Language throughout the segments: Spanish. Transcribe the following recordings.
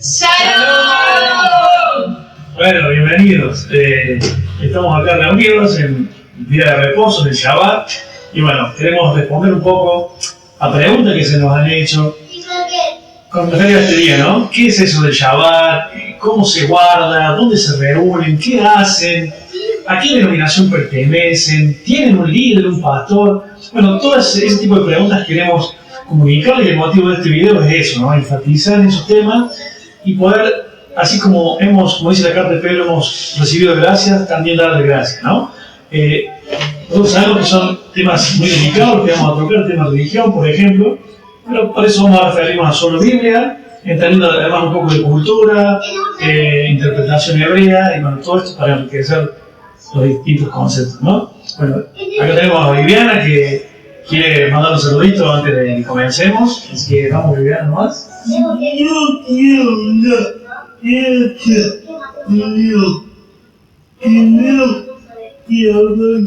¡Shalom! Bueno, bienvenidos. Estamos acá reunidos en el día de reposo, del Shabbat. Y bueno, queremos responder un poco a preguntas que se nos han hecho con respecto a este día, ¿no? ¿Qué es eso del Shabbat? ¿Cómo se guarda? ¿Dónde se reúnen? ¿Qué hacen? ¿A qué denominación pertenecen? ¿Tienen un líder, un pastor? Bueno, todo ese tipo de preguntas queremos comunicarles, y el motivo de este video es eso, ¿no? Enfatizar en esos temas y poder, así como dice la carta de Pedro, hemos recibido gracias, también darle gracias, ¿no? Todos sabemos que son temas muy delicados que vamos a tocar, temas de religión, por ejemplo, pero por eso vamos a referirnos a solo Biblia, entendiendo además un poco de cultura, interpretación hebrea, y bueno, todo esto para enriquecer los distintos conceptos, ¿no? Bueno, acá tenemos a Viviana que quiere mandar un saludito antes de que comencemos, así que vamos, Viviana, nomás. Yo quiero primero y hablar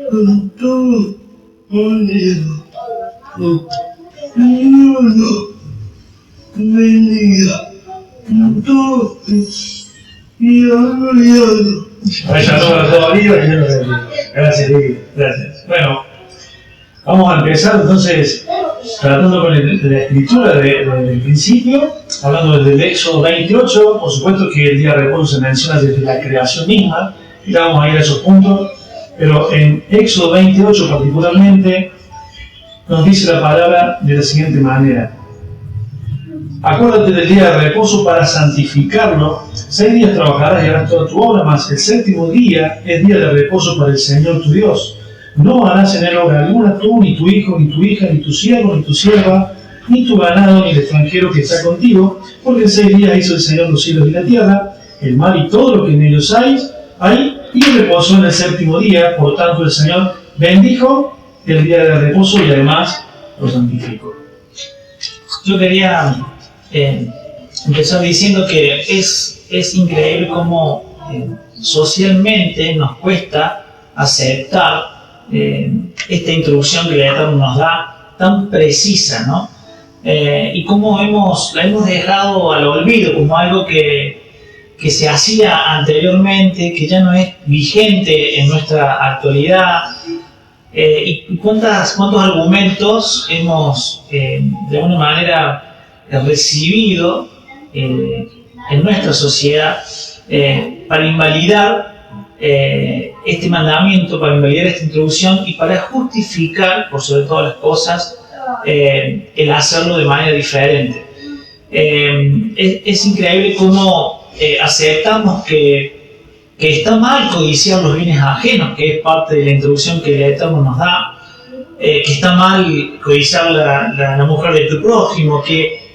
con todo unido. Dios bendiga entonces y hablado. Vaya todo arriba y Dios los bendiga. Gracias, Vivi, gracias. Bueno, vamos a empezar entonces tratando con la escritura del principio, hablando desde el Éxodo 28, por supuesto que el día de reposo se menciona desde la creación misma, y ya vamos a ir a esos puntos, pero en Éxodo 28 particularmente nos dice la palabra de la siguiente manera: acuérdate del día de reposo para santificarlo, 6 días trabajarás y harás toda tu obra, mas el séptimo día es día de reposo para el Señor tu Dios. No harás en él obra alguna, tú, ni tu hijo, ni tu hija, ni tu siervo, ni tu sierva, ni tu ganado, ni el extranjero que está contigo, porque en 6 días hizo el Señor los cielos y la tierra, el mar y todo lo que en ellos hay, y reposó en el séptimo día. Por tanto el Señor bendijo el día de reposo y además lo santificó. Yo quería empezar diciendo que es increíble cómo socialmente nos cuesta aceptar esta introducción que el Eterno nos da tan precisa, ¿no? Y cómo la hemos dejado al olvido como algo que se hacía anteriormente, que ya no es vigente en nuestra actualidad. Y cuántos argumentos hemos de alguna manera recibido en nuestra sociedad para invalidar este mandamiento, para invalidar esta introducción y para justificar, por sobre todas las cosas, el hacerlo de manera diferente. Es increíble cómo aceptamos que está mal codiciar los bienes ajenos, que es parte de la introducción que el Eterno nos da, que está mal codiciar la mujer de tu prójimo, que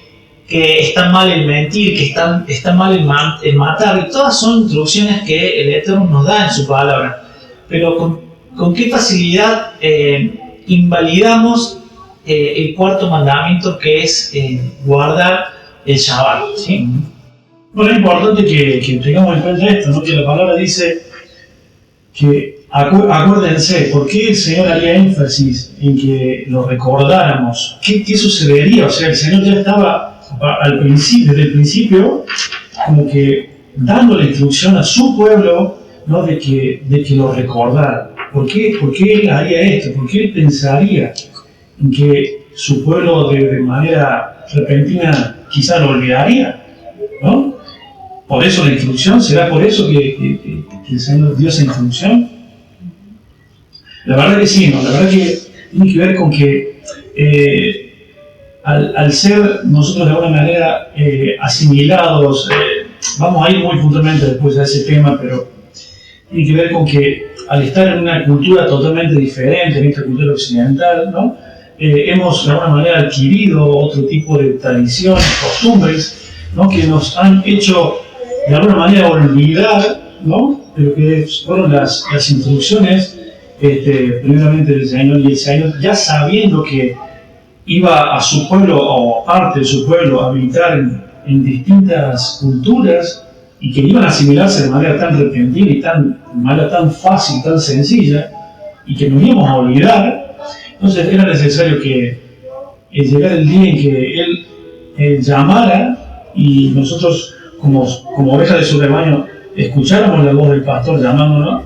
está mal el mentir, que está mal el matar, y todas son introducciones que el Eterno nos da en su palabra. Pero con qué facilidad invalidamos el cuarto mandamiento, que es guardar el Shabbat, ¿sí? Bueno, es importante que tengamos en cuenta esto, ¿no? Que la palabra dice que acuérdense, ¿por qué el Señor haría énfasis en que lo recordáramos? ¿Qué sucedería? O sea, el Señor ya estaba desde el principio, como que dando la instrucción a su pueblo, ¿no? de que lo recordara. ¿Por qué Él haría esto? ¿Por qué Él pensaría en que su pueblo de manera repentina quizá lo olvidaría? ¿No? Por eso la instrucción, ¿será por eso que el Señor dio esa instrucción? La verdad que sí, ¿no? La verdad que tiene que ver con que al ser nosotros de alguna manera asimilados, vamos a ir muy puntualmente después a ese tema, pero tiene que ver con que al estar en una cultura totalmente diferente, en esta cultura occidental, ¿no? Hemos de alguna manera adquirido otro tipo de tradiciones, costumbres, ¿no? Que nos han hecho de alguna manera olvidar, ¿no? De lo que fueron las instrucciones primeramente del Señor, y el Señor, ya sabiendo que iba a su pueblo o parte de su pueblo a habitar en distintas culturas y que iban a asimilarse de manera tan repentina y de manera tan fácil, tan sencilla, y que nos íbamos a olvidar. Entonces era necesario que llegara el día en que Él llamara y nosotros, como ovejas de su rebaño, escucháramos la voz del pastor llamándonos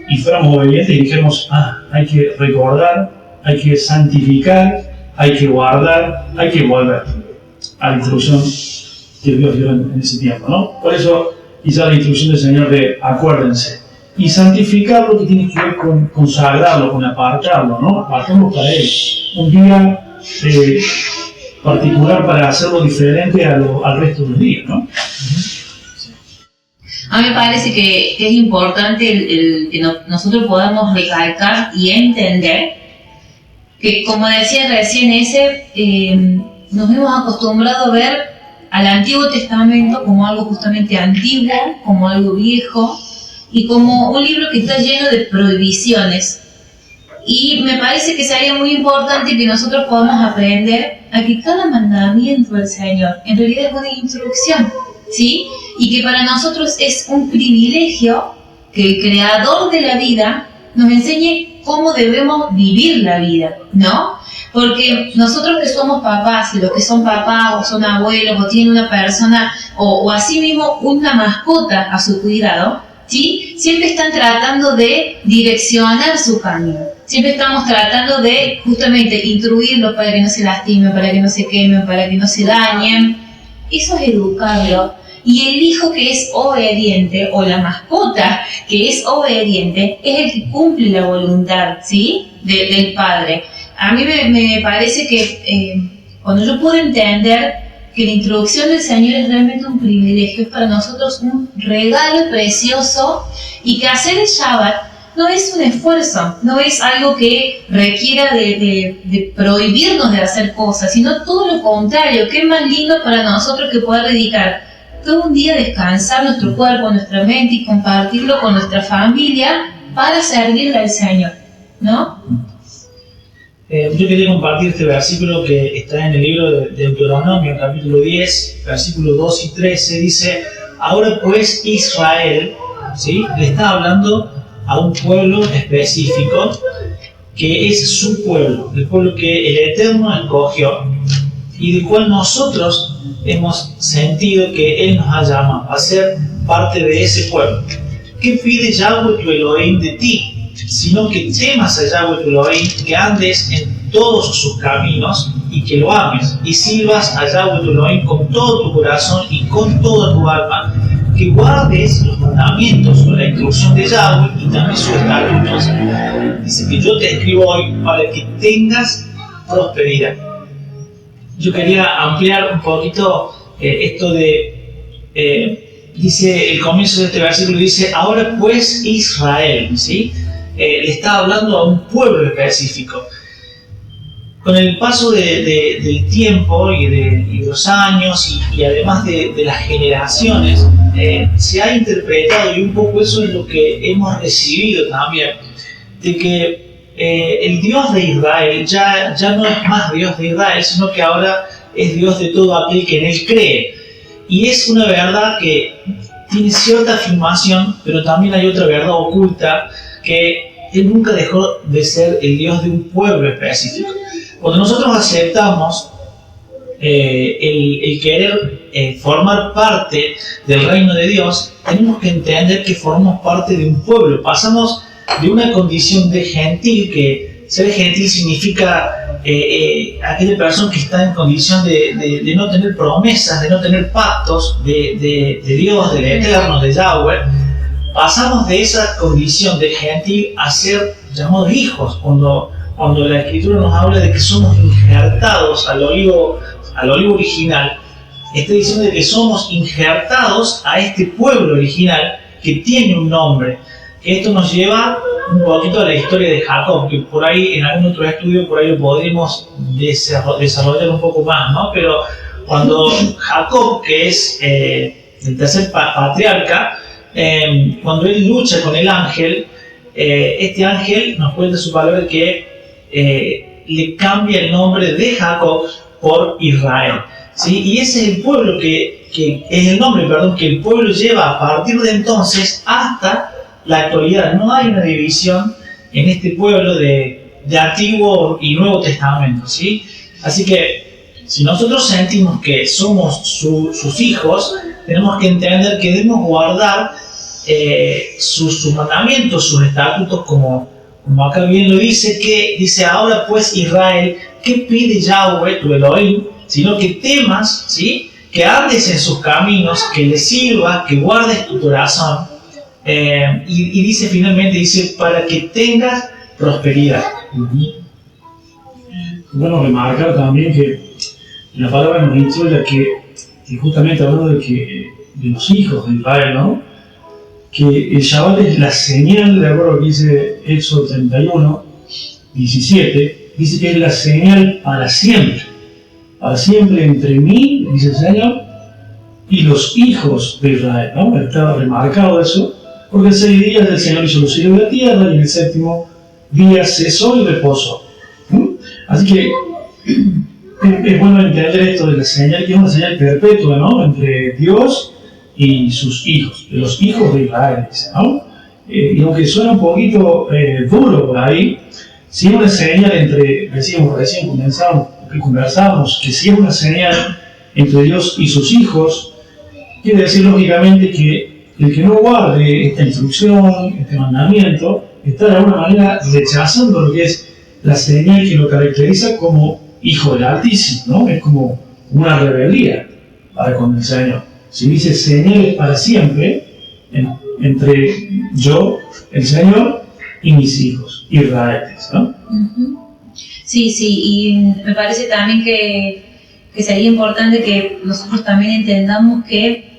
y fuéramos obedientes y dijéramos, hay que recordar, hay que santificar, hay que guardar, hay que volver a la instrucción que Dios dio en ese tiempo, ¿no? Por eso quizá la instrucción del Señor de acuérdense. Y santificarlo que tiene que ver con consagrarlo, con apartarlo, ¿no? Apartarlo para Él. Un día particular para hacerlo diferente al resto de los días, ¿no? A mí me parece que es importante el que nosotros podamos recalcar y entender que, como decía recién nos hemos acostumbrado a ver al Antiguo Testamento como algo justamente antiguo, como algo viejo y como un libro que está lleno de prohibiciones. Y me parece que sería muy importante que nosotros podamos aprender a que cada mandamiento del Señor en realidad es una instrucción, ¿sí? Y que para nosotros es un privilegio que el Creador de la vida nos enseñe cómo debemos vivir la vida, ¿no? Porque nosotros que somos papás, y los que son papás o son abuelos o tienen una persona o así mismo una mascota a su cuidado, ¿sí? Siempre están tratando de direccionar su camino. Siempre estamos tratando de justamente instruirlos para que no se lastimen, para que no se quemen, para que no se dañen. Eso es educarlo. Y el hijo que es obediente, o la mascota que es obediente, es el que cumple la voluntad, ¿sí? del padre. A mí me parece que cuando yo puedo entender que la introducción del Señor es realmente un privilegio, es para nosotros un regalo precioso, y que hacer el Shabbat no es un esfuerzo, no es algo que requiera de prohibirnos de hacer cosas, sino todo lo contrario. Qué más lindo para nosotros que poder dedicar todo un día a descansar nuestro cuerpo, nuestra mente y compartirlo con nuestra familia para servirle al Señor, ¿no? Yo quería compartir este versículo que está en el libro de Deuteronomio, capítulo 10, versículos 2 y 13, dice: ahora pues Israel, ¿sí? Le está hablando a un pueblo específico que es su pueblo, el pueblo que el Eterno escogió y del cual nosotros hemos sentido que Él nos ha llamado a ser parte de ese pueblo. ¿Qué pide Yahweh tu Elohim de ti? Sino que temas a Yahweh tu Elohim, que andes en todos sus caminos y que lo ames, y sirvas a Yahweh tu Elohim con todo tu corazón y con toda tu alma, que guardes los mandamientos o la instrucción de Yahweh y también sus estatutos. Dice que yo te escribo hoy para que tengas prosperidad. Yo quería ampliar un poquito esto de, dice el comienzo de este versículo, dice: ahora pues Israel, ¿sí? Le está hablando a un pueblo específico. Con el paso del tiempo y de los años y además de las generaciones, se ha interpretado, y un poco eso es lo que hemos recibido también, de que el Dios de Israel ya no es más Dios de Israel, sino que ahora es Dios de todo aquel que en Él cree. Y es una verdad que tiene cierta afirmación, pero también hay otra verdad oculta, que Él nunca dejó de ser el Dios de un pueblo específico. Cuando nosotros aceptamos el querer formar parte del reino de Dios, tenemos que entender que formamos parte de un pueblo. Pasamos de una condición de gentil, que ser gentil significa aquella persona que está en condición de no tener promesas, de no tener pactos de Dios, del Eterno, de Yahweh. Pasamos de esa condición de gentil a ser llamados hijos, cuando la Escritura nos habla de que somos injertados al olivo original. Está diciendo que somos injertados a este pueblo original que tiene un nombre. Esto nos lleva un poquito a la historia de Jacob, que por ahí en algún otro estudio por ahí lo podremos desarrollar un poco más, ¿no? Pero cuando Jacob, que es el tercer patriarca, cuando él lucha con el ángel, este ángel nos cuenta su palabra que le cambia el nombre de Jacob por Israel, ¿sí? Y ese es el pueblo que es el nombre, que el pueblo lleva a partir de entonces hasta la actualidad. No hay una división en este pueblo de Antiguo y Nuevo Testamento, ¿sí? Así que si nosotros sentimos que somos sus hijos, tenemos que entender que debemos guardar sus mandamientos, sus estatutos, como acá bien lo dice, que dice: ahora pues Israel, ¿qué pide Yahweh tu Elohim? Sino que temas, ¿sí?, que andes en sus caminos, que le sirvas, que guardes tu corazón. Y dice finalmente, dice, para que tengas prosperidad. Bueno, remarcar también que la palabra nos instruye que justamente hablando de los hijos de Israel, ¿no? Que el Shabbat es la señal, de acuerdo a lo que dice Éxodo 31, 17, dice que es la señal para siempre entre mí, dice el Señor, y los hijos de Israel, ¿no? Está remarcado eso, porque en 6 días el Señor hizo los cielos y la tierra, y en el 7º día cesó y reposó. Así que es bueno entender esto de la señal, que es una señal perpetua, ¿no?, entre Dios y sus hijos, de los hijos de Israel, dice, ¿no? Y aunque suena un poquito duro por ahí, si es una señal entre, recién conversábamos, que si es una señal entre Dios y sus hijos, quiere decir lógicamente que el que no guarde esta instrucción, este mandamiento, está de alguna manera rechazando lo que es la señal que lo caracteriza como hijo del Altísimo, ¿no? Es como una rebeldía para con el Señor. Si dice señales para siempre, entre yo, el Señor, y mis hijos, israelitas, ¿no? Sí, y me parece también que sería importante que nosotros también entendamos que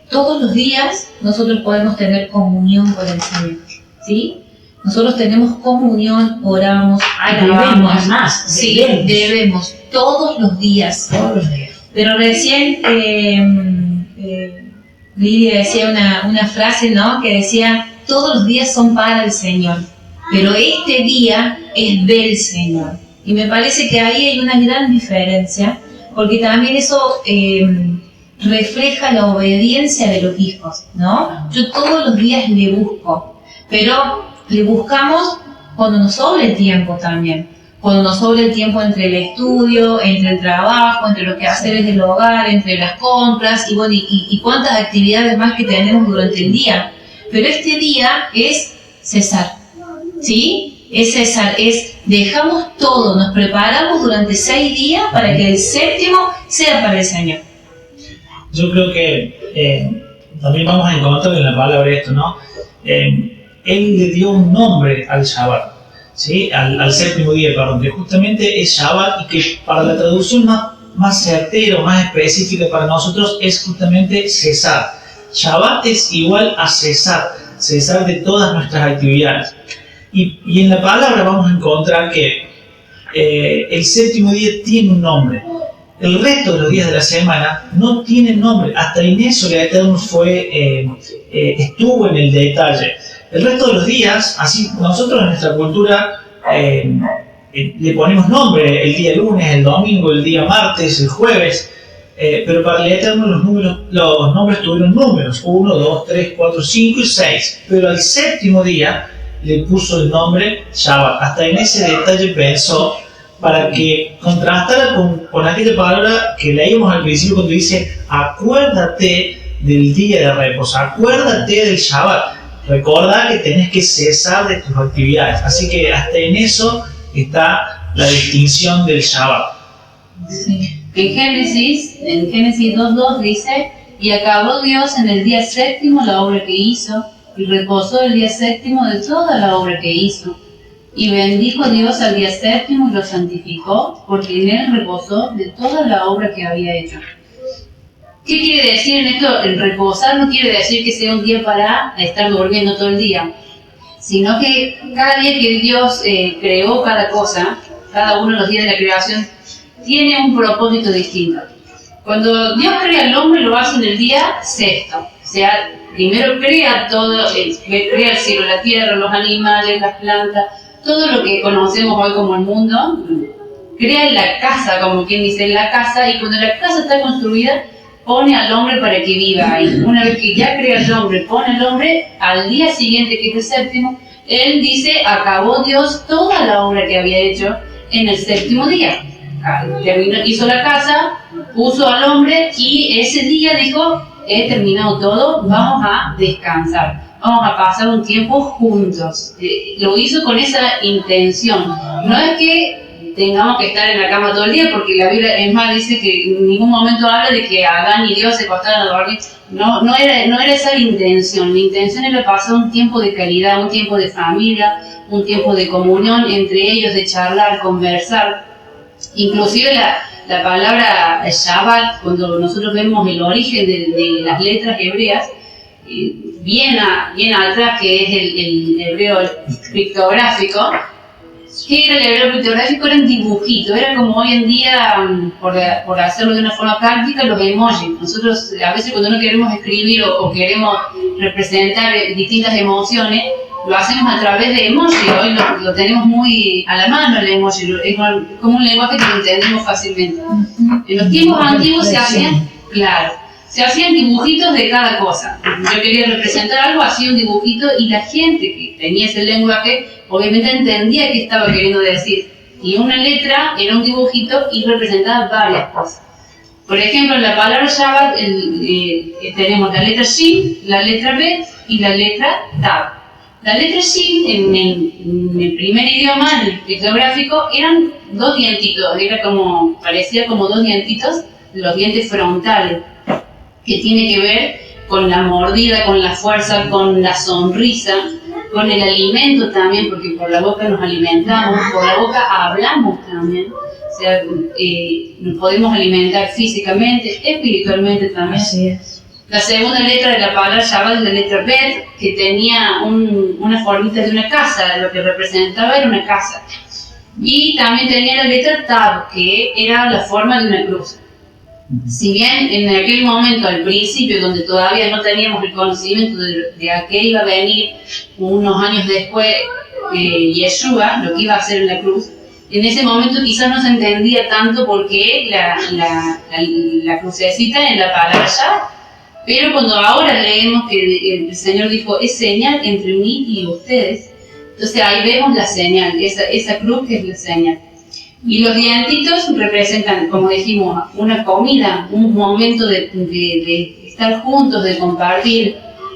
todos los días nosotros podemos tener comunión con el Señor, ¿sí? Nosotros tenemos comunión, oramos, alabamos. Sí, debemos, todos los días. Pero recién Lidia decía una frase, ¿no?, que decía: todos los días son para el Señor, pero este día es del Señor. Y me parece que ahí hay una gran diferencia, porque también eso refleja la obediencia de los hijos, ¿no? Yo todos los días le busco, pero le buscamos cuando nos sobre el tiempo también. Cuando nos sobre el tiempo entre el estudio, entre el trabajo, entre los quehaceres del hogar, entre las compras y cuántas actividades más que tenemos durante el día. Pero este día es cesar, ¿sí? Es cesar, dejamos todo, nos preparamos durante 6 días para que el 7º sea para el Señor. Yo creo que también vamos a encontrar en la palabra esto, ¿no? Él le dio un nombre al Shabbat, ¿sí? al 7º día, perdón, que justamente es Shabbat, y que para la traducción más certera, más específica para nosotros, es justamente cesar. Shabbat es igual a cesar de todas nuestras actividades. Y en la palabra vamos a encontrar que el 7º día tiene un nombre. El resto de los días de la semana no tienen nombre. Hasta en eso el Eterno estuvo en el detalle. El resto de los días, así nosotros en nuestra cultura le ponemos nombre: el día lunes, el domingo, el día martes, el jueves, pero para el Eterno los nombres tuvieron números: 1, 2, 3, 4, 5 y 6. Pero al 7º día le puso el nombre Shabbat. Hasta en ese detalle pensó, para que contrastara con aquella palabra que leímos al principio cuando dice: acuérdate del día de reposo, acuérdate del Shabbat. Recordá que tenés que cesar de tus actividades. Así que hasta en eso está la distinción del Shabbat. Sí. En Génesis 2:2 dice: y acabó Dios en el día 7º la obra que hizo, y reposó el día 7º de toda la obra que hizo. Y bendijo Dios al día 7º y lo santificó, porque en él reposó de toda la obra que había hecho. ¿Qué quiere decir en esto? El reposar no quiere decir que sea un día para estar durmiendo todo el día, sino que cada día que Dios creó cada cosa, cada uno de los días de la creación, tiene un propósito distinto. Cuando Dios crea al hombre, lo hace en el día 6º. O sea, primero crea todo, crea el cielo, la tierra, los animales, las plantas, todo lo que conocemos hoy como el mundo. Crea la casa, como quien dice, la casa, y cuando la casa está construida, pone al hombre para que viva ahí. Una vez que ya crea el hombre, pone al hombre, al día siguiente, que es el 7º, él dice: acabó Dios toda la obra que había hecho en el 7º día. hizo la casa, puso al hombre y ese día dijo, he terminado todo, vamos a descansar, vamos a pasar un tiempo juntos. Lo hizo con esa intención. No es que tengamos que estar en la cama todo el día, porque la Biblia es más dice que en ningún momento habla de que Adán y Dios se acostaron a dormir. No era esa la intención. La intención era pasar un tiempo de calidad, un tiempo de familia, un tiempo de comunión entre ellos, de charlar, conversar. Inclusive la palabra Shabbat, cuando nosotros vemos el origen de las letras hebreas, bien atrás, que es el hebreo criptográfico. ¿Qué era el hebreo criptográfico? Eran dibujitos, era como hoy en día, por hacerlo de una forma práctica, los emojis. Nosotros a veces cuando no queremos escribir o queremos representar distintas emociones, lo hacemos a través de emoji. Hoy lo tenemos muy a la mano el emoji, es como un lenguaje que lo entendemos fácilmente. En los tiempos antiguos se hacían dibujitos de cada cosa. Yo quería representar algo, hacía un dibujito y la gente que tenía ese lenguaje obviamente entendía qué estaba queriendo decir. Y una letra era un dibujito y representaba varias cosas. Por ejemplo, en la palabra Shabbat tenemos la letra Shin, la letra Bet y la letra Tab. La letra Shin, en el primer idioma, en el criptográfico, eran dos dientitos, parecía como dos dientitos, los dientes frontales, que tiene que ver con la mordida, con la fuerza, con la sonrisa, con el alimento también, porque por la boca nos alimentamos, por la boca hablamos también. O sea, nos podemos alimentar físicamente, espiritualmente también. Así es. La segunda letra de la palabra Shabbat es la letra Bet, que tenía una formita de una casa, lo que representaba era una casa. Y también tenía la letra Tab, que era la forma de una cruz. Si bien en aquel momento, al principio, donde todavía no teníamos el conocimiento de a qué iba a venir unos años después Yeshua, lo que iba a hacer en la cruz, en ese momento quizás no se entendía tanto por qué la crucecita en la palabra Shabbat. Pero cuando ahora leemos que el Señor dijo, es señal entre mí y ustedes, entonces ahí vemos la señal, esa cruz que es la señal. Y los dientitos representan, como dijimos, una comida, un momento de estar juntos, de compartir.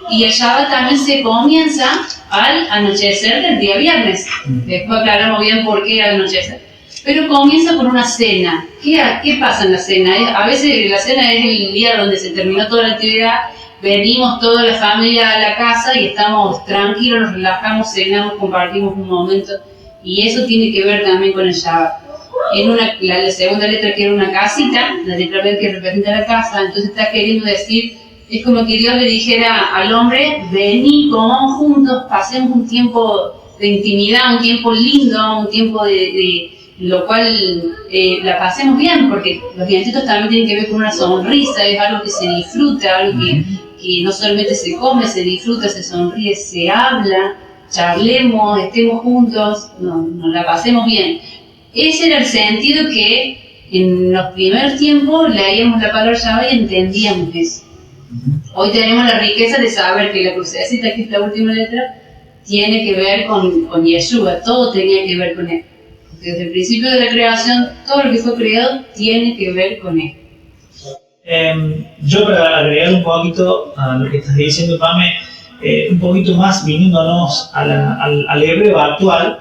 Y el Shabbat también se comienza al anochecer del día viernes. Después aclaramos bien por qué al anochecer. Pero comienza con una cena. ¿Qué pasa en la cena? A veces la cena es el día donde se terminó toda la actividad, venimos toda la familia a la casa y estamos tranquilos, nos relajamos, cenamos, compartimos un momento. Y eso tiene que ver también con el Shabbat. La segunda letra, que era una casita, la letra B, que representa la casa, entonces está queriendo decir, es como que Dios le dijera al hombre, vení, comamos juntos, pasemos un tiempo de intimidad, un tiempo lindo, un tiempo de lo cual la pasemos bien, porque los dientitos también tienen que ver con una sonrisa, es algo que se disfruta, algo que no solamente se come, se disfruta, se sonríe, se habla, charlemos, estemos juntos, nos la pasemos bien. Ese era el sentido que en los primeros tiempos leíamos la palabra Shabbat y entendíamos eso. Hoy tenemos la riqueza de saber que la crucecita, que es la última letra, tiene que ver con Yeshua, todo tenía que ver con él. Porque desde el principio de la creación, todo lo que fue creado tiene que ver con él. Yo, para agregar un poquito a lo que estás diciendo, Pame, un poquito más viniéndonos al hebreo actual,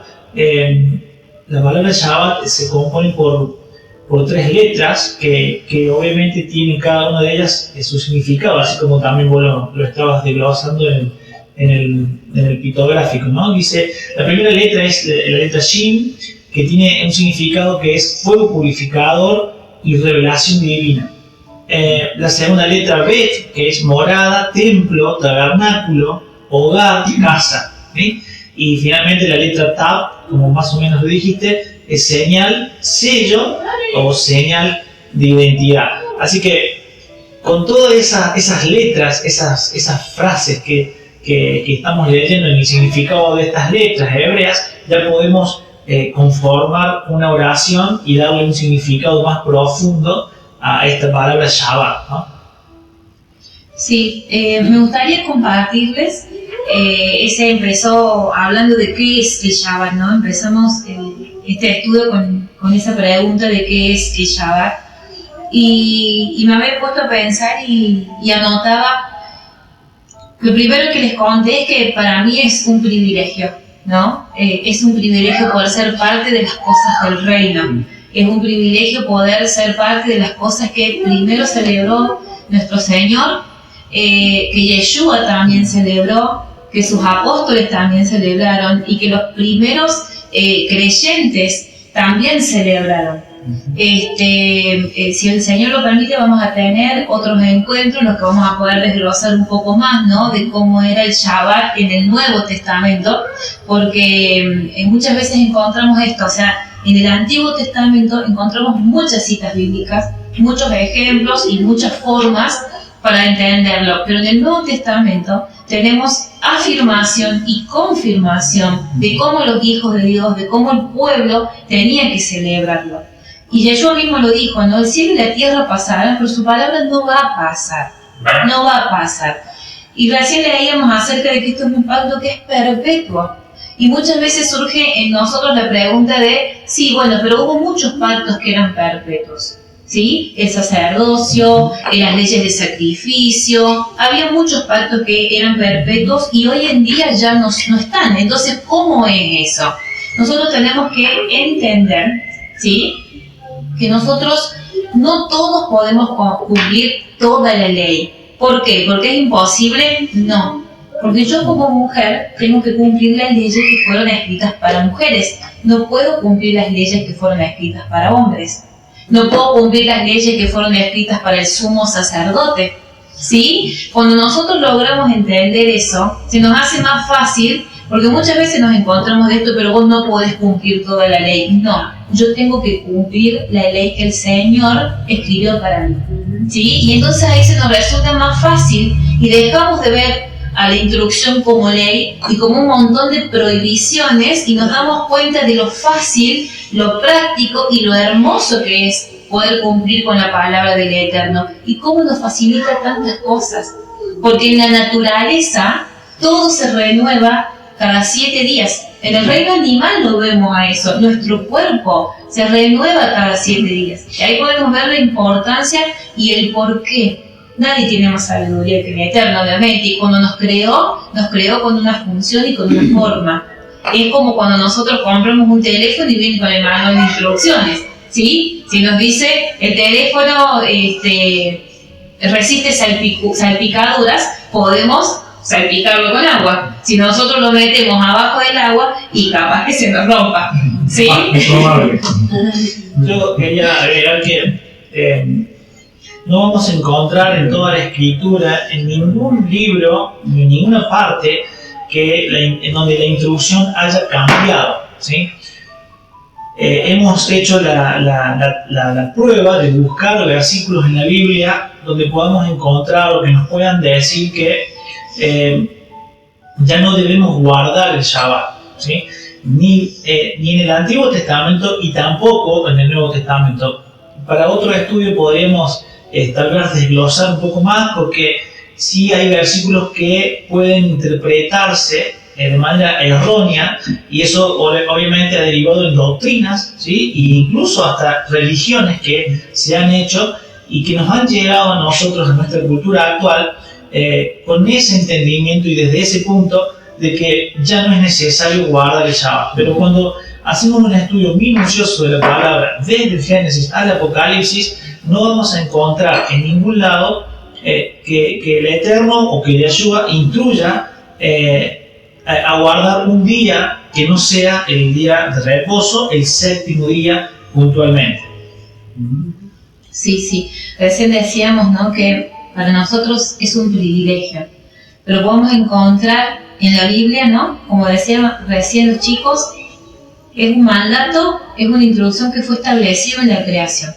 la palabra Shabbat se compone por tres letras que obviamente tienen cada una de ellas su significado, así como también vos lo estabas desglosando en el pictográfico, ¿no? Dice, la primera letra es la letra Shin, que tiene un significado que es fuego purificador y revelación divina. La segunda letra Bet, que es morada, templo, tabernáculo, hogar, casa, ¿sí? Y finalmente la letra Tab, como más o menos lo dijiste, es señal, sello o señal de identidad. Así que con todas esas letras, esas frases que estamos leyendo en el significado de estas letras hebreas, ya podemos conformar una oración y darle un significado más profundo a esta palabra Shabbat, ¿no? Sí, me gustaría compartirles. Empezó hablando de qué es el Shabbat, ¿no? Empezamos este estudio con con esa pregunta de qué es el Shabbat. Y me había puesto a pensar y anotaba. Lo primero que les conté es que para mí es un privilegio, ¿no? Es un privilegio poder ser parte de las cosas del reino. Es un privilegio poder ser parte de las cosas que primero celebró nuestro Señor, que Yeshua también celebró, que sus apóstoles también celebraron y que los primeros creyentes también celebraron. Si el Señor lo permite, vamos a tener otros encuentros en los que vamos a poder desglosar un poco más, ¿no?, de cómo era el Shabbat en el Nuevo Testamento, porque muchas veces encontramos esto, o sea, en el Antiguo Testamento encontramos muchas citas bíblicas, muchos ejemplos y muchas formas para entenderlo, pero en el Nuevo Testamento tenemos afirmación y confirmación de cómo los hijos de Dios, de cómo el pueblo tenía que celebrarlo. Y Yeshua mismo lo dijo, ¿no? El cielo y la tierra pasarán, pero su palabra no va a pasar. No va a pasar. Y recién leíamos acerca de que esto es un pacto que es perpetuo. Y muchas veces surge en nosotros la pregunta de, sí, bueno, pero hubo muchos pactos que eran perpetuos, ¿sí? El sacerdocio, las leyes de sacrificio, había muchos pactos que eran perpetuos y hoy en día ya no están. Entonces, ¿cómo es eso? Nosotros tenemos que entender, ¿sí?, que nosotros no todos podemos cumplir toda la ley. ¿Por qué? ¿Porque es imposible? No. Porque yo como mujer tengo que cumplir las leyes que fueron escritas para mujeres. No puedo cumplir las leyes que fueron escritas para hombres. No puedo cumplir las leyes que fueron escritas para el sumo sacerdote. ¿Sí? Cuando nosotros logramos entender eso, se nos hace más fácil, porque muchas veces nos encontramos de esto, pero vos no podés cumplir toda la ley. No, yo tengo que cumplir la ley que el Señor escribió para mí. ¿Sí? Y entonces ahí se nos resulta más fácil y dejamos de ver a la instrucción como ley y como un montón de prohibiciones y nos damos cuenta de lo fácil, lo práctico y lo hermoso que es poder cumplir con la palabra del Eterno y cómo nos facilita tantas cosas. Porque en la naturaleza todo se renueva cada 7 días. En el reino animal lo vemos a eso. Nuestro cuerpo se renueva cada 7 días. Y ahí podemos ver la importancia y el por qué. Nadie tiene más sabiduría que el Eterno, obviamente. Y cuando nos creó con una función y con una forma. Es como cuando nosotros compramos un teléfono y viene con el manual de instrucciones, ¿sí? Si nos dice el teléfono resiste salpicaduras, podemos salpicarlo con agua. Si nosotros lo metemos abajo del agua y capaz que se nos rompa, ¿sí? Yo quería agregar que no vamos a encontrar en toda la escritura, en ningún libro, ni en ninguna parte, en donde la instrucción haya cambiado, ¿sí? Hemos hecho la prueba de buscar versículos en la Biblia donde podamos encontrar o que nos puedan decir que ya no debemos guardar el Shabbat, ¿sí? Ni en el Antiguo Testamento y tampoco en el Nuevo Testamento. Para otro estudio podríamos tal vez desglosar un poco más, porque sí hay versículos que pueden interpretarse de manera errónea y eso obviamente ha derivado en doctrinas, ¿sí? E incluso hasta religiones que se han hecho y que nos han llegado a nosotros en nuestra cultura actual con ese entendimiento y desde ese punto de que ya no es necesario guardar el Shabbat. Pero cuando hacemos un estudio minucioso de la palabra desde el Génesis al Apocalipsis, no vamos a encontrar en ningún lado que el Eterno o que Yeshua instruya a guardar un día que no sea el día de reposo, el 7º día puntualmente. Sí. Recién decíamos, ¿no?, que para nosotros es un privilegio. Pero podemos encontrar en la Biblia, ¿no?, como decían recién los chicos, es un mandato, es una instrucción que fue establecida en la creación.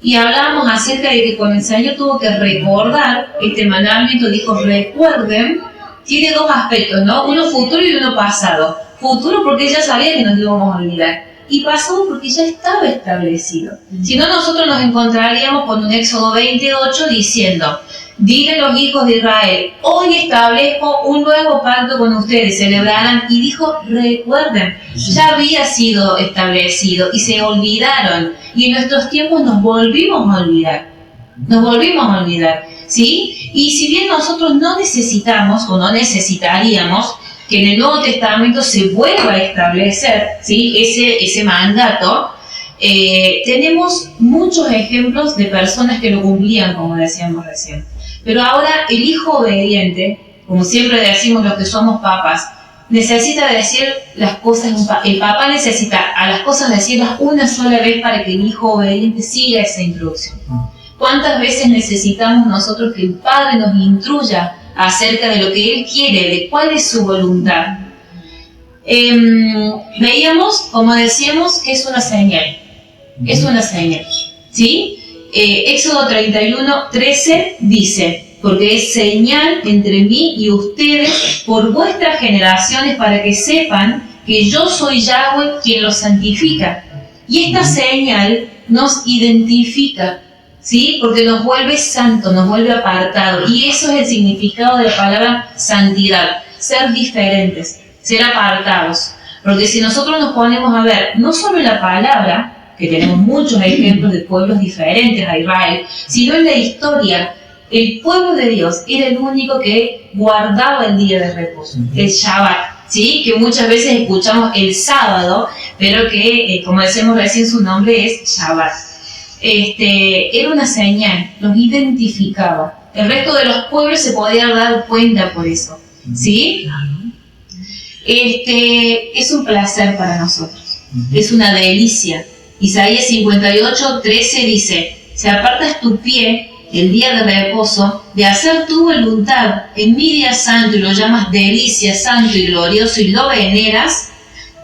Y hablábamos acerca de que cuando el Señor tuvo que recordar este mandamiento, dijo recuerden, tiene 2 aspectos, ¿no? Uno futuro y uno pasado. Futuro porque ya sabía que nos íbamos a olvidar. Y pasado porque ya estaba establecido. Si no, nosotros nos encontraríamos con un Éxodo 28 diciendo, dile a los hijos de Israel, hoy establezco un nuevo pacto con ustedes, celebrarán. Y dijo, recuerden, ya había sido establecido y se olvidaron. Y en nuestros tiempos nos volvimos a olvidar. ¿Sí? Y si bien nosotros no necesitamos o no necesitaríamos que en el Nuevo Testamento se vuelva a establecer, ¿sí?, ese mandato, tenemos muchos ejemplos de personas que lo cumplían, como decíamos recién. Pero ahora el hijo obediente, como siempre decimos los que somos papas, necesita decir las cosas, el papá necesita a las cosas decirlas una sola vez para que el hijo obediente siga esa instrucción. ¿Cuántas veces necesitamos nosotros que el Padre nos instruya acerca de lo que Él quiere, de cuál es su voluntad? Veíamos, como decíamos, que es una señal. Es una señal, ¿sí? Éxodo 31:13 dice, porque es señal entre mí y ustedes por vuestras generaciones para que sepan que yo soy Yahweh quien los santifica. Y esta señal nos identifica, ¿sí? Porque nos vuelve santo, nos vuelve apartado. Y eso es el significado de la palabra santidad, ser diferentes, ser apartados. Porque si nosotros nos ponemos a ver, no solo en la palabra, que tenemos muchos ejemplos de pueblos diferentes a Israel, sino en la historia, el pueblo de Dios era el único que guardaba el día de reposo, el Shabbat, ¿sí? Que muchas veces escuchamos el sábado, pero que, como decíamos recién, su nombre es Shabbat. Era una señal, los identificaba. El resto de los pueblos se podía dar cuenta por eso, ¿sí? Es un placer para nosotros, es una delicia. Isaías 58:13 dice, si apartas tu pie el día de reposo, de hacer tu voluntad en mi día santo y lo llamas delicia, santo y glorioso y lo veneras,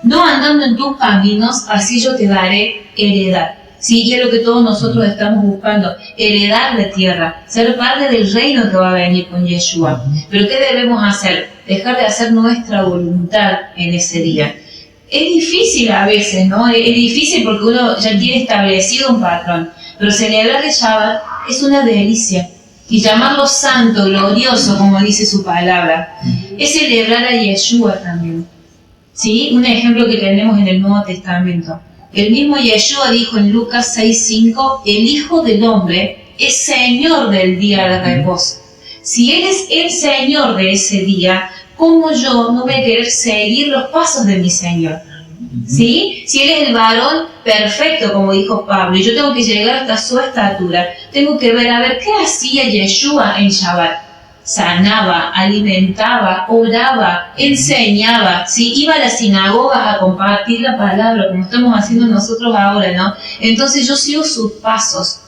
no andando en tus caminos, así yo te daré heredad. Sí, y es lo que todos nosotros estamos buscando, heredar la tierra, ser parte del reino que va a venir con Yeshua. Pero ¿qué debemos hacer? Dejar de hacer nuestra voluntad en ese día. Es difícil a veces, ¿no? Es difícil porque uno ya tiene establecido un patrón, pero celebrar el Shabbat es una delicia. Y llamarlo santo, glorioso, como dice su palabra, es celebrar a Yeshua también. ¿Sí? Un ejemplo que tenemos en el Nuevo Testamento. El mismo Yeshua dijo en Lucas 6:5, el Hijo del Hombre es Señor del día de reposo. Si Él es el Señor de ese día, ¿cómo yo no voy a querer seguir los pasos de mi Señor? ¿Sí? Si Él es el varón perfecto, como dijo Pablo, y yo tengo que llegar hasta su estatura, tengo que ver, a ver, ¿qué hacía Yeshua en Shabbat? Sanaba, alimentaba, oraba, enseñaba, ¿sí? Iba a las sinagogas a compartir la palabra, como estamos haciendo nosotros ahora, ¿no? Entonces yo sigo sus pasos.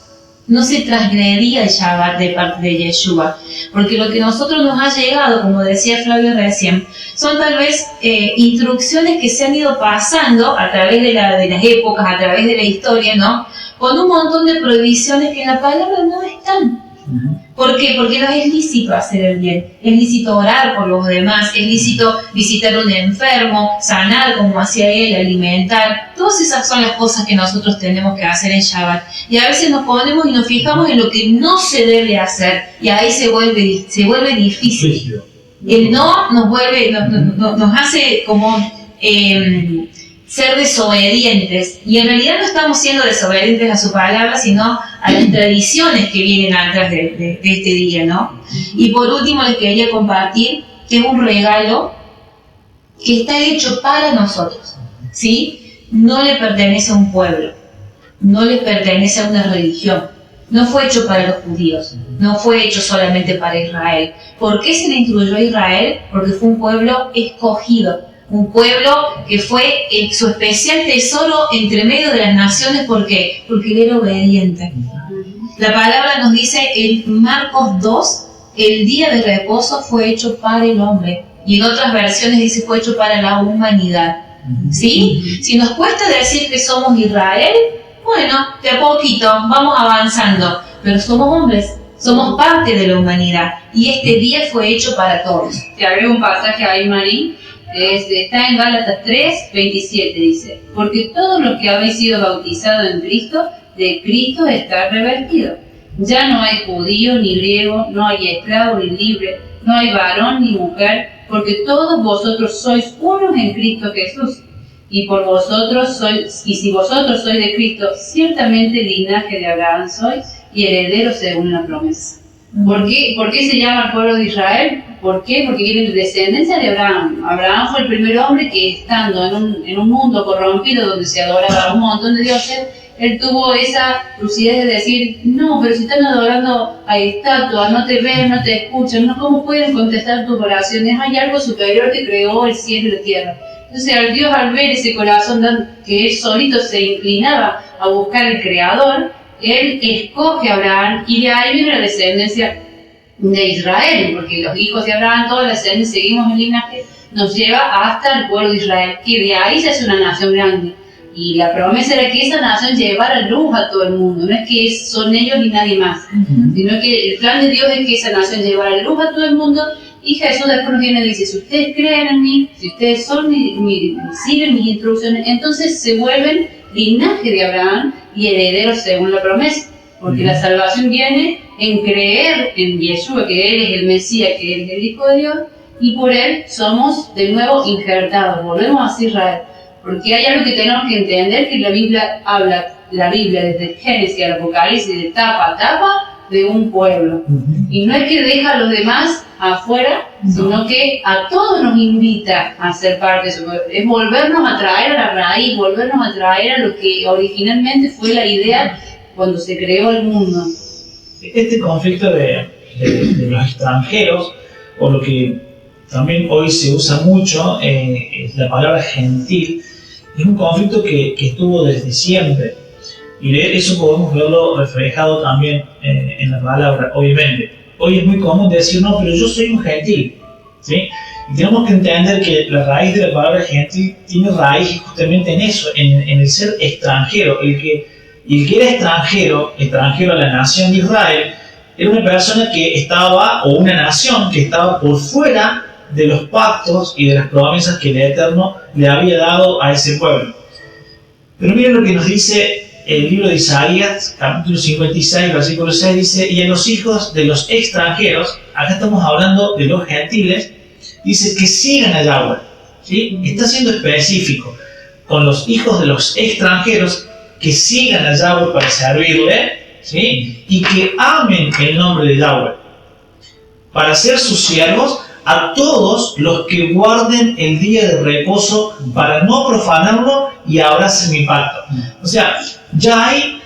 No se transgredía el Shabbat de parte de Yeshua, porque lo que a nosotros nos ha llegado, como decía Flavio recién, son tal vez instrucciones que se han ido pasando a través de las épocas, a través de la historia, ¿no? Con un montón de prohibiciones que en la palabra no están. ¿Por qué? Porque no es lícito hacer el bien, es lícito orar por los demás, es lícito visitar a un enfermo, sanar como hacía él, alimentar. Todas esas son las cosas que nosotros tenemos que hacer en Shabbat. Y a veces nos ponemos y nos fijamos en lo que no se debe hacer y ahí se vuelve difícil. El no nos hace como ser desobedientes, y en realidad no estamos siendo desobedientes a su palabra, sino a las tradiciones que vienen atrás de este día, ¿no? Y por último les quería compartir que es un regalo que está hecho para nosotros, ¿sí? No le pertenece a un pueblo, no le pertenece a una religión, no fue hecho para los judíos, no fue hecho solamente para Israel. ¿Por qué se le incluyó a Israel? Porque fue un pueblo escogido, un pueblo que fue su especial tesoro entre medio de las naciones. ¿Por qué? Porque él era obediente. La palabra nos dice en Marcos 2, el día de reposo fue hecho para el hombre. Y en otras versiones dice fue hecho para la humanidad. ¿Sí? Si nos cuesta decir que somos Israel, bueno, de a poquito vamos avanzando. Pero somos hombres, somos parte de la humanidad. Y este día fue hecho para todos. Te agrego un pasaje ahí, Marín. Está en Gálatas 3:27, dice, porque todos los que habéis sido bautizados en Cristo, de Cristo está revestido. Ya no hay judío ni griego, no hay esclavo ni libre, no hay varón ni mujer, porque todos vosotros sois unos en Cristo Jesús. Y si vosotros sois de Cristo, ciertamente linaje de Abraham sois y herederos según la promesa. ¿Por qué se llama el pueblo de Israel? ¿Por qué? Porque viene de descendencia de Abraham. Abraham fue el primer hombre que, estando en un mundo corrompido donde se adoraba a un montón de dioses, él tuvo esa lucidez de decir, no, pero si están adorando a estatuas, no te ven, no te escuchan, ¿no? ¿Cómo pueden contestar tus oraciones? Hay algo superior que creó el cielo y la tierra. Entonces, Dios, al ver ese corazón que él solito se inclinaba a buscar el Creador, él escoge a Abraham y de ahí viene la descendencia de Israel, porque los hijos de Abraham, toda la descendencia, seguimos el linaje, nos lleva hasta el pueblo de Israel, que de ahí se hace una nación grande. Y la promesa era que esa nación llevara luz a todo el mundo, no es que son ellos ni nadie más, sino que el plan de Dios es que esa nación llevara luz a todo el mundo. Y Jesús después nos viene y dice, si ustedes creen en mí, si ustedes siguen mis instrucciones, entonces se vuelven linaje de Abraham y herederos según la promesa. Porque la salvación viene en creer en Yeshua, que Él es el Mesías, que Él es el Hijo de Dios, y por Él somos de nuevo injertados, volvemos a Israel. Porque hay algo que tenemos que entender, que la Biblia habla, desde el Génesis al Apocalipsis, de tapa a tapa, de un pueblo. Y no es que deja a los demás afuera, sino que a todos nos invita a ser parte de eso. Es volvernos a traer a la raíz, volvernos a traer a lo que originalmente fue la idea cuando se creó el mundo. Este conflicto de los extranjeros, o lo que también hoy se usa mucho, es la palabra gentil, es un conflicto que estuvo desde siempre. Y de eso podemos verlo reflejado también en la palabra, obviamente. Hoy es muy común decir, no, pero yo soy un gentil, ¿sí? Y tenemos que entender que la raíz de la palabra gentil tiene raíz justamente en eso, en el ser extranjero. El que era extranjero a la nación de Israel, era una persona que estaba, o una nación que estaba por fuera de los pactos y de las promesas que el Eterno le había dado a ese pueblo. Pero miren lo que nos dice el libro de Isaías, capítulo 56, versículo 6, dice, y en los hijos de los extranjeros, acá estamos hablando de los gentiles, dice que sigan a Yahweh, ¿sí? Está siendo específico, con los hijos de los extranjeros, que sigan a Yahweh para servirle, ¿sí? Y que amen el nombre de Yahweh, para ser sus siervos a todos los que guarden el día de reposo para no profanarlo y abracen mi pacto. O sea, ya hay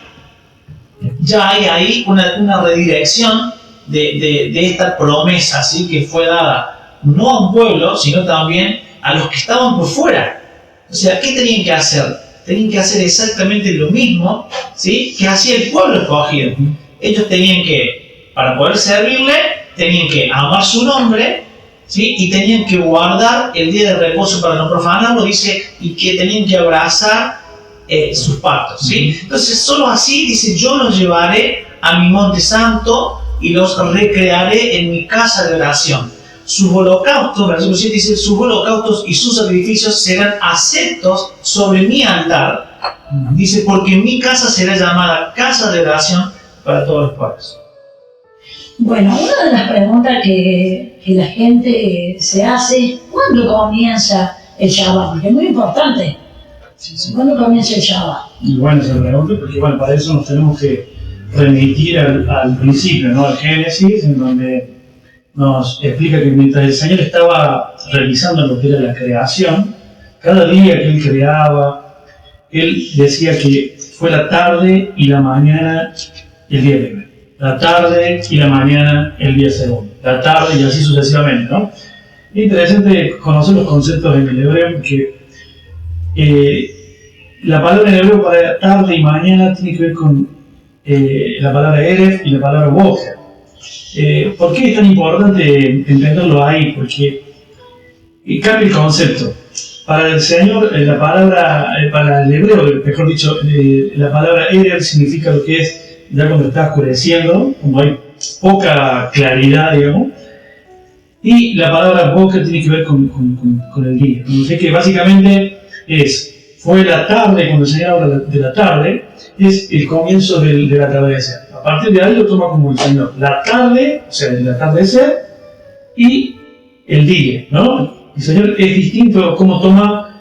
ahí una redirección de esta promesa, ¿sí? Que fue dada no a un pueblo, sino también a los que estaban por fuera. O sea, ¿qué tenían que hacer? Tenían que hacer exactamente lo mismo, ¿sí? Que hacía el pueblo escogido. Ellos tenían que, para poder servirle, tenían que amar su nombre, ¿sí? Y tenían que guardar el día de reposo para no profanarlo, dice, y que tenían que abrazar sus pactos, ¿sí? Entonces, solo así, dice, yo los llevaré a mi monte santo y los recrearé en mi casa de oración. Sus holocaustos, versículo 7 dice, sus holocaustos y sus sacrificios serán aceptos sobre mi altar. Dice, porque mi casa será llamada casa de oración para todos los pueblos. Bueno, una de las preguntas que la gente se hace es, ¿cuándo comienza el Shabbat? Porque es muy importante. ¿Cuándo comienza el Shabbat? Y bueno, se pregunta porque bueno, para eso nos tenemos que remitir al principio, ¿no? Al Génesis, en donde nos explica que mientras el Señor estaba realizando lo que era la creación, cada día que Él creaba, Él decía que fue la tarde y la mañana el día primero, la tarde y la mañana el día segundo, la tarde y así sucesivamente, ¿no? Es interesante conocer los conceptos en el hebreo, porque la palabra en hebreo para tarde y mañana tiene que ver con la palabra Erev y la palabra Boker. ¿Por qué es tan importante entenderlo ahí? Porque cambia el concepto. Para el Señor, la palabra, para el hebreo, mejor dicho, la palabra Erev significa lo que es ya cuando está oscureciendo, como hay poca claridad, digamos. Y la palabra Boker tiene que ver con el día. Así que básicamente fue la tarde, cuando el Señor habla de la tarde, es el comienzo del atardecer. partir de ahí lo toma como el Señor. La tarde, o sea, el atardecer y el día, ¿no? El Señor es distinto cómo toma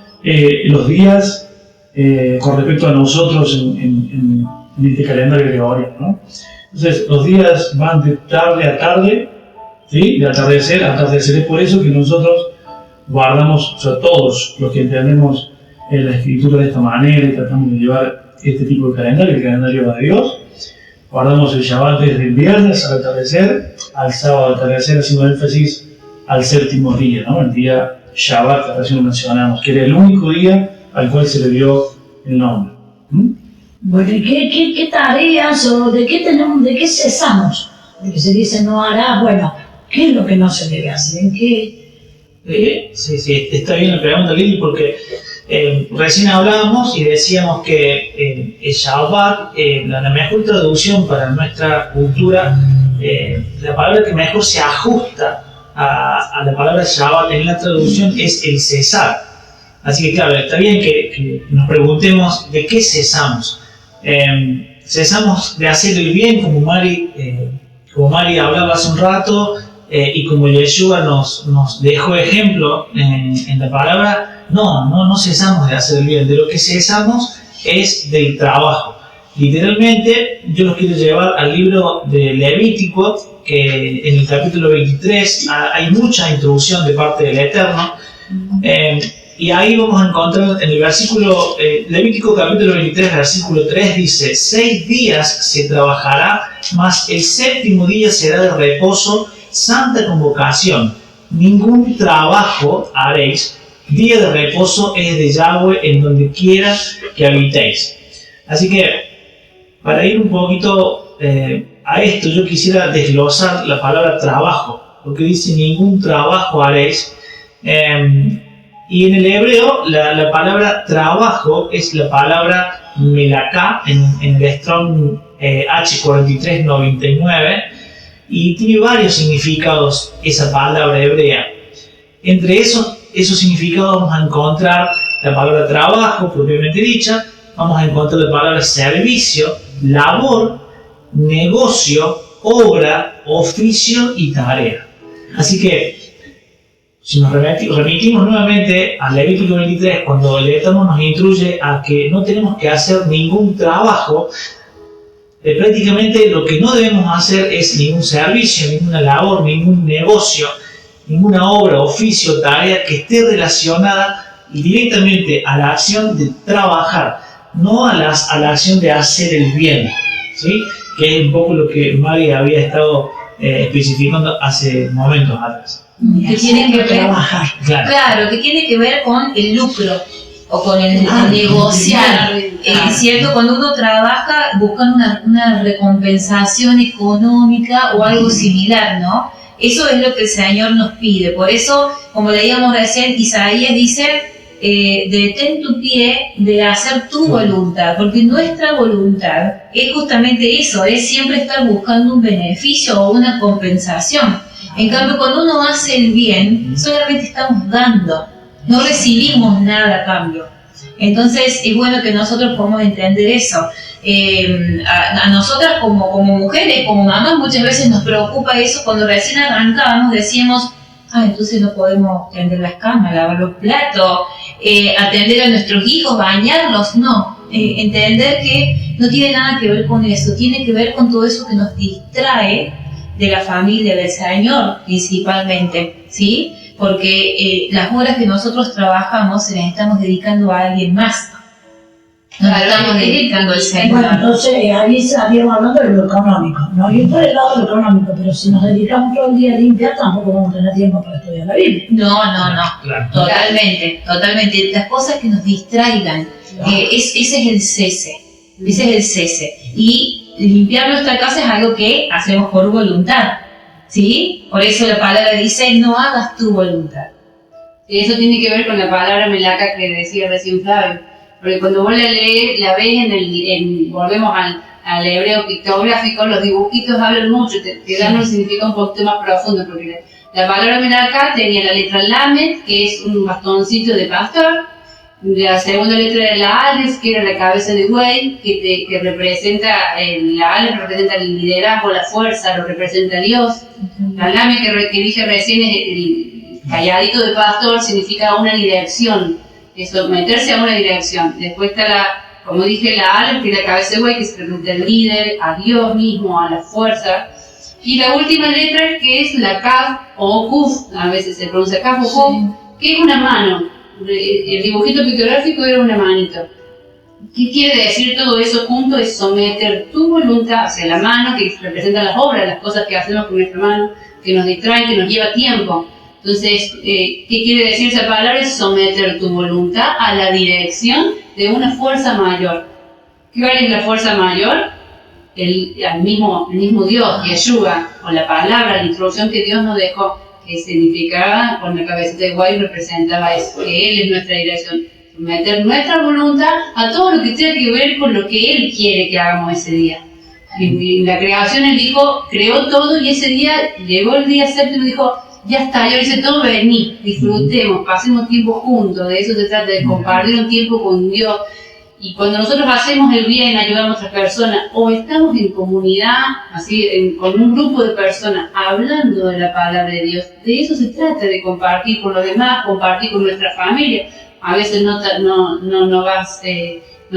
los días con respecto a nosotros en este calendario gregoriano, ¿no? Entonces, los días van de tarde a tarde, ¿sí? De atardecer a atardecer. Es por eso que nosotros guardamos, o sea, todos los que entendemos la escritura de esta manera y tratamos de llevar este tipo de calendario, el calendario de Dios, guardamos el Shabbat desde el viernes al atardecer, al sábado al atardecer, haciendo énfasis al séptimo día, ¿no? El día Shabbat, que recién mencionamos, que era el único día al cual se le dio el nombre. Bueno, ¿y qué tareas o de qué cesamos? Porque se dice no hará, bueno, ¿qué es lo que no se debe hacer? ¿En qué? Sí, está bien la pregunta, Lili, porque recién hablábamos y decíamos que el Shabbat, la mejor traducción para nuestra cultura, la palabra que mejor se ajusta a la palabra Shabbat en la traducción es el cesar. Así que claro, está bien que nos preguntemos de qué cesamos. Cesamos de hacer el bien, como Mari hablaba hace un rato, y como Yeshua nos dejó ejemplo en la palabra. No cesamos de hacer el bien. De lo que cesamos es del trabajo. Literalmente, yo los quiero llevar al libro de Levítico, que en el capítulo 23 hay mucha introducción de parte del Eterno. Y ahí vamos a encontrar en el versículo, Levítico capítulo 23, versículo 3, dice: 6 días se trabajará, mas el séptimo día será de reposo, santa convocación. Ningún trabajo haréis, día de reposo es de Yahweh en donde quiera que habitéis. Así que, para ir un poquito a esto, yo quisiera desglosar la palabra trabajo, porque dice ningún trabajo haréis. Y en el hebreo, la palabra trabajo es la palabra melaká, en el Strong H4399, y tiene varios significados esa palabra hebrea. Entre esos significados vamos a encontrar la palabra trabajo, propiamente dicha, vamos a encontrar la palabra servicio, labor, negocio, obra, oficio y tarea. Así que, si nos remitimos nuevamente a Levítico 23, cuando el Eterno nos instruye a que no tenemos que hacer ningún trabajo, prácticamente lo que no debemos hacer es ningún servicio, ninguna labor, ningún negocio, ninguna obra, oficio, tarea que esté relacionada directamente a la acción de trabajar, no a la acción de hacer el bien, ¿sí? Que es un poco lo que Mari había estado especificando hace momentos atrás. Que tiene que ver, trabajar. Claro, que tiene que ver con el lucro o con el negociar. ¿Cierto? Cuando uno trabaja buscando una recompensación económica o algo similar, ¿no? Eso es lo que el Señor nos pide. Por eso, como leíamos recién, Isaías dice: detén tu pie de hacer tu voluntad, porque nuestra voluntad es justamente eso, es siempre estar buscando un beneficio o una compensación. En cambio, cuando uno hace el bien, solamente estamos dando, no recibimos nada a cambio. Entonces, es bueno que nosotros podamos entender eso. A nosotras como mujeres, como mamás, muchas veces nos preocupa eso. Cuando recién arrancamos decíamos: entonces no podemos tender las camas, lavar los platos, atender a nuestros hijos, bañarlos. No, entender que no tiene nada que ver con eso, tiene que ver con todo eso que nos distrae de la familia, del Señor principalmente, ¿sí? Porque las horas que nosotros trabajamos se las estamos dedicando a alguien más. No las estamos dedicando al Señor. Bueno, entonces ahí estaríamos hablando de lo económico, ¿no? Y por el lado de lo económico, pero si nos dedicamos todo el día a limpiar, tampoco vamos a tener tiempo para estudiar la Biblia. No. Claro. Totalmente. Las cosas que nos distraigan, ese es el cese. Y limpiar nuestra casa es algo que hacemos por voluntad, ¿sí? Por eso la palabra dice: no hagas tu voluntad. Y eso tiene que ver con la palabra melaká que decía recién Flavio. Porque cuando vos la lees, la ves volvemos al hebreo pictográfico, los dibujitos hablan mucho, te dan un significado un poquito más profundo, porque la palabra melaká tenía la letra lamed, que es un bastoncito de pastor, La segunda letra era la Aleph, que era la cabeza de buey, que representa, la Aleph representa el liderazgo, la fuerza, lo representa Dios. La Lame que dije recién es el calladito de pastor, significa una dirección, es someterse a una dirección. Después está como dije, la Aleph, que es la cabeza de buey, que se representa al líder, a Dios mismo, a la fuerza. Y la última letra, que es la Kaf o Kuf, a veces se pronuncia Kaf o Kuf, que es una mano. El dibujito pictográfico era una manito. ¿Qué quiere decir todo eso junto? Es someter tu voluntad hacia la mano, que representa las obras, las cosas que hacemos con nuestra mano, que nos distraen, que nos lleva tiempo. Entonces, ¿qué quiere decir esa palabra? Es someter tu voluntad a la dirección de una fuerza mayor. ¿Qué es la fuerza mayor? El mismo Dios, Yeshua, o la palabra, la instrucción que Dios nos dejó, que significaba, con la cabecita de guay representaba eso, que Él es nuestra dirección. Someter nuestra voluntad a todo lo que tenga que ver con lo que Él quiere que hagamos ese día. En la creación Él dijo, creó todo, y ese día, llegó el día séptimo y dijo, ya está, yo hice todo, vení, disfrutemos, pasemos tiempo juntos. De eso se trata, de compartir un tiempo con Dios. Y cuando nosotros hacemos el bien, ayudamos a otras personas, o estamos en comunidad, así, con un grupo de personas, hablando de la palabra de Dios, de eso se trata, de compartir con los demás, compartir con nuestra familia. A veces no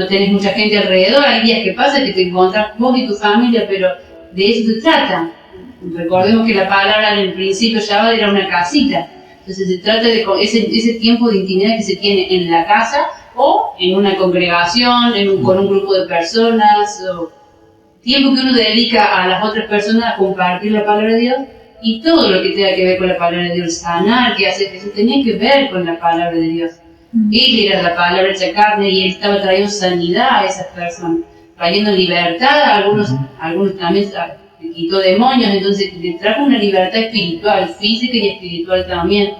tenés mucha gente alrededor, hay días que pasa que te encontrás vos y tu familia, pero de eso se trata. Recordemos que la palabra en el principio Shabbat era una casita, entonces se trata de ese tiempo de intimidad que se tiene en la casa, o en una congregación, con un grupo de personas, o tiempo que uno dedica a las otras personas a compartir la palabra de Dios, y todo lo que tenga que ver con la palabra de Dios, sanar, que hace Jesús, tenía que ver con la palabra de Dios. Él era la palabra hecha carne y Él estaba trayendo sanidad a esas personas, trayendo libertad a algunos también le quitó demonios, entonces le trajo una libertad espiritual, física y espiritual también.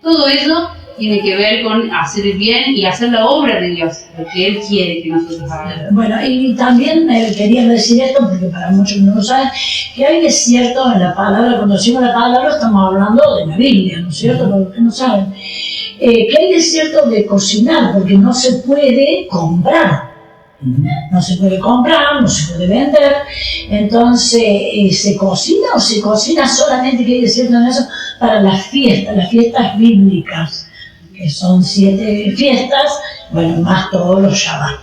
Todo eso tiene que ver con hacer el bien y hacer la obra de Dios, lo que Él quiere que nosotros hagamos. Bueno, y también quería decir esto, porque para muchos no lo saben, que hay de cierto en la palabra, cuando decimos la palabra estamos hablando de la Biblia, ¿no es cierto? Para los que no saben. Que hay de cierto de cocinar, porque no se puede comprar. No se puede comprar, no se puede vender. Entonces, ¿se cocina o se cocina solamente, que hay de cierto en eso, para las fiestas bíblicas? Que son 7 fiestas, bueno, más todos los Shabbat.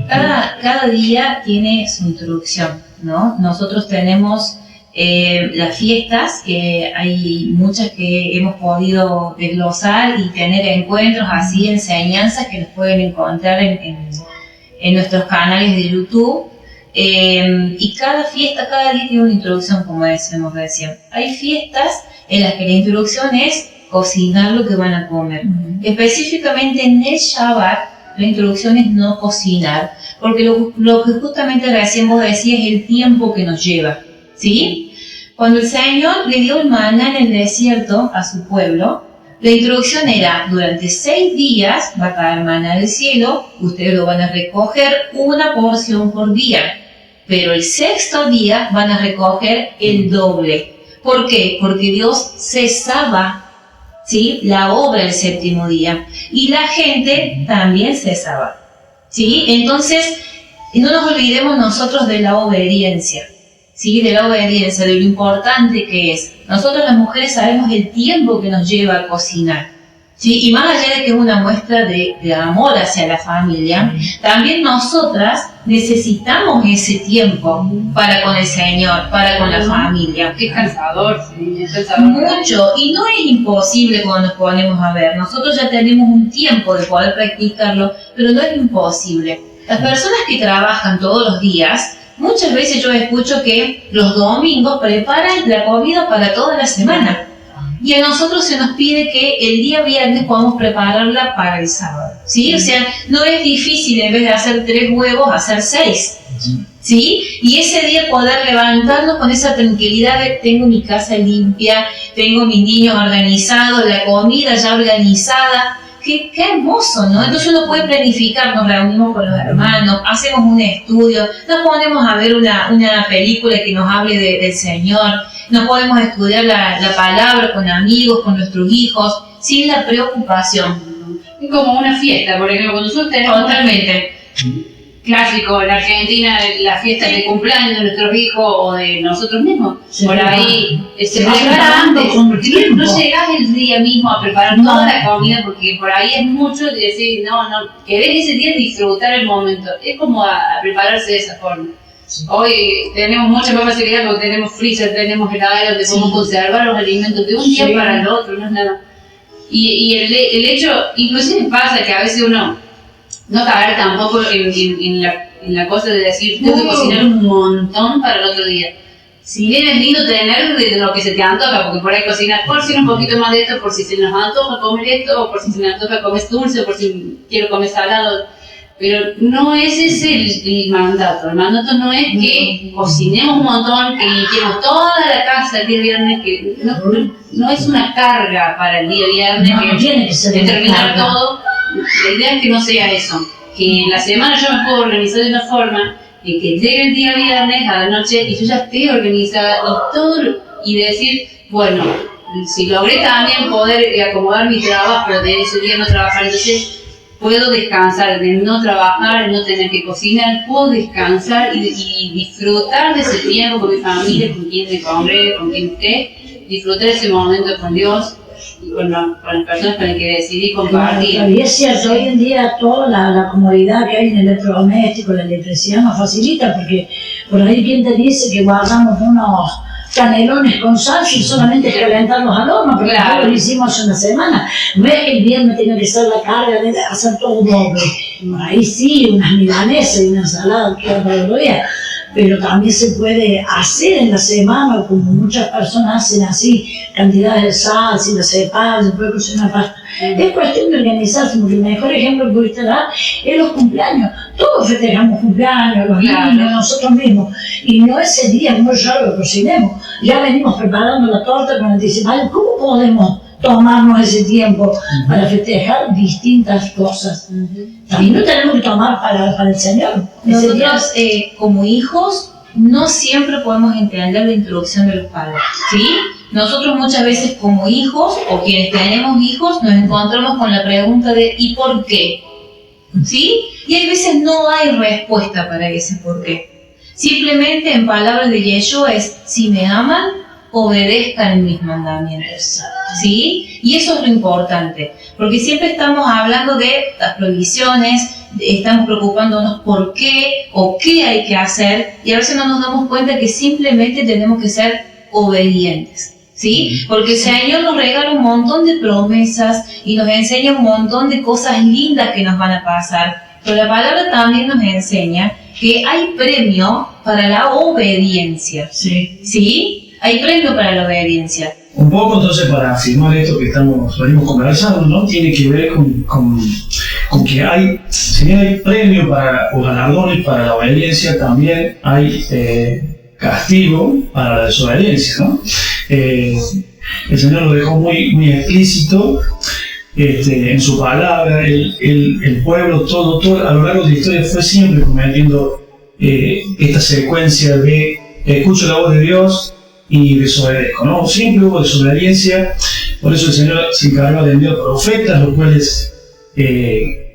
Cada día tiene su introducción, ¿no? Nosotros tenemos las fiestas, que hay muchas que hemos podido desglosar y tener encuentros así, enseñanzas que nos pueden encontrar en nuestros canales de YouTube. Y cada fiesta, cada día tiene una introducción, como decimos recién. Hay fiestas en las que la introducción es cocinar lo que van a comer. Específicamente en el Shabbat, la introducción es no cocinar, porque lo que justamente recién vos decías es el tiempo que nos lleva, ¿sí? Cuando el Señor le dio el maná en el desierto a su pueblo, la introducción era, durante 6 días va a caer maná del cielo, ustedes lo van a recoger una porción por día, pero el 6º día van a recoger el doble. ¿Por qué? Porque Dios cesaba, ¿sí?, la obra el 7º día, y la gente también cesaba, ¿sí? Entonces, no nos olvidemos nosotros de la obediencia, ¿sí?, de la obediencia, de lo importante que es. Nosotros las mujeres sabemos el tiempo que nos lleva a cocinar, ¿sí? Y más allá de que es una muestra de amor hacia la familia, también nosotras necesitamos ese tiempo para con el Señor, para con la familia. Es cansador, sí, es cansador. Mucho, y no es imposible cuando nos ponemos a ver. Nosotros ya tenemos un tiempo de poder practicarlo, pero no es imposible. Las personas que trabajan todos los días, muchas veces yo escucho que los domingos preparan la comida para toda la semana. Y a nosotros se nos pide que el día viernes podamos prepararla para el sábado, ¿sí? O sea, no es difícil en vez de hacer 3 huevos, hacer 6, ¿sí? Y ese día poder levantarnos con esa tranquilidad de tengo mi casa limpia, tengo mis niños organizados, la comida ya organizada. Qué hermoso, ¿no? Entonces uno puede planificar, nos reunimos con los hermanos, hacemos un estudio, nos ponemos a ver una película que nos hable del Señor, nos podemos estudiar la palabra con amigos, con nuestros hijos, sin la preocupación. es como una fiesta. Por ejemplo, cuando nosotros tenemos Totalmente. clásico en Argentina, la fiesta de cumpleaños de nuestros hijos o de nosotros mismos. Sí, por ahí se va prepara preparando antes, con porque tiempo. no llegás el día mismo a preparar No. toda la comida, porque por ahí es mucho de decir, no, querés ese día disfrutar el momento. Es como a prepararse de esa forma. Hoy tenemos mucha más facilidad porque tenemos freezer, tenemos heladera donde podemos conservar los alimentos de un día Sí. para el otro, no es nada. Y el hecho, inclusive pasa que a veces uno no caer tampoco en la cosa de decir, tengo que No. cocinar un montón para el otro día. Si bien es lindo tener de lo que se te antoja, porque por ahí cocinar, por si un poquito más de esto, por si se nos antoja comer esto, o por si se me antoja comer dulce, o por si quiero comer salado. Pero no es ese el mandato. El mandato no es que cocinemos un montón, que limpiemos toda la casa el día viernes, que no es una carga para el día viernes, No, tiene que ser de una terminar carga. todo. La idea es que no sea eso, que en la semana yo me puedo organizar de una forma en que llegue el día viernes a la noche y yo ya esté organizada y decir, bueno, si logré también poder acomodar mi trabajo de ese día no trabajar, entonces puedo descansar, de no trabajar, de no tener que cocinar, puedo descansar y disfrutar de ese tiempo con mi familia, con quien me congregue, con quien esté, disfrutar ese momento con Dios y con las personas con las que decidí compartir. Claro, y es cierto, hoy en día toda la comodidad que hay en el electrodoméstico, la electricidad nos facilita, porque por ahí quien te dice que guardamos unos canelones con salsa y solamente calentarlos al horno, porque Claro. nosotros lo hicimos hace una semana. No es que el viernes tenga que ser la carga de hacer todo doble. Por ahí sí, unas milanesas y una ensalada todos los días. Pero también se puede hacer en la semana, como muchas personas hacen así, cantidades de salsa y la separa, se puede cocinar pasta. Es cuestión de organizarse, porque el mejor ejemplo que pudiste dar es los cumpleaños. Todos festejamos cumpleaños, los Claro. niños, nosotros mismos. Y no ese día, no ya lo cocinemos. Ya venimos preparando la torta con anticipación. ¿Cómo podemos tomarnos ese tiempo para festejar distintas cosas? También no tenemos que tomar para el Señor. Ese día Nosotros, como hijos, no siempre podemos entender la introducción de los padres, ¿sí? Nosotros muchas veces como hijos, o quienes tenemos hijos, nos encontramos con la pregunta de ¿y por qué? ¿Sí? Y hay veces no hay respuesta para ese por qué. Simplemente en palabras de Yeshua es, si me aman, obedezcan mis mandamientos, ¿sí? Y eso es lo importante, porque siempre estamos hablando de las prohibiciones, estamos preocupándonos por qué o qué hay que hacer, y a veces no nos damos cuenta que simplemente tenemos que ser obedientes, ¿sí? Porque el Señor nos regala un montón de promesas y nos enseña un montón de cosas lindas que nos van a pasar, pero la palabra también nos enseña que hay premio para la obediencia, sí. ¿sí? Hay premio para la obediencia. Un poco entonces para afirmar esto que venimos conversando, ¿no? Tiene que ver con que hay, si bien hay premio o galardones para la obediencia, también hay castigo para la desobediencia, ¿no? El Señor lo dejó muy explícito en su palabra. El pueblo todo a lo largo de la historia fue siempre cometiendo esta secuencia de escucho la voz de Dios y desobedezco, ¿no? Siempre hubo desobediencia, por eso el Señor se encargó de enviar profetas, los cuales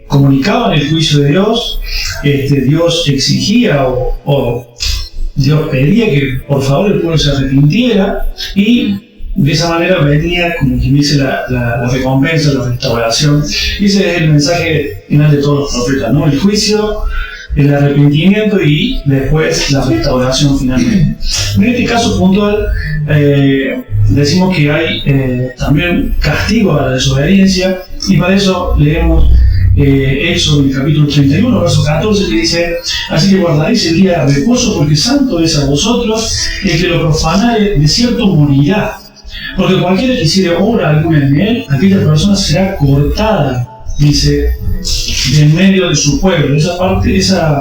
comunicaban el juicio de Dios. Dios exigía o Dios pedía que por favor el pueblo se arrepintiera, y de esa manera venía, como quien dice, la recompensa, la restauración. Y ese es el mensaje final de todos los profetas, ¿no? El juicio, el arrepentimiento y después la restauración finalmente. En este caso puntual, decimos que hay también castigo a la desobediencia, y para eso leemos Éxodo en el capítulo 31, verso 14, que dice: así que guardaréis el día de reposo, porque santo es a vosotros, el que lo profanare de cierto morirá. Porque cualquiera que hiciere obra alguna en él, aquella persona será cortada, dice, de en medio de su pueblo. Esa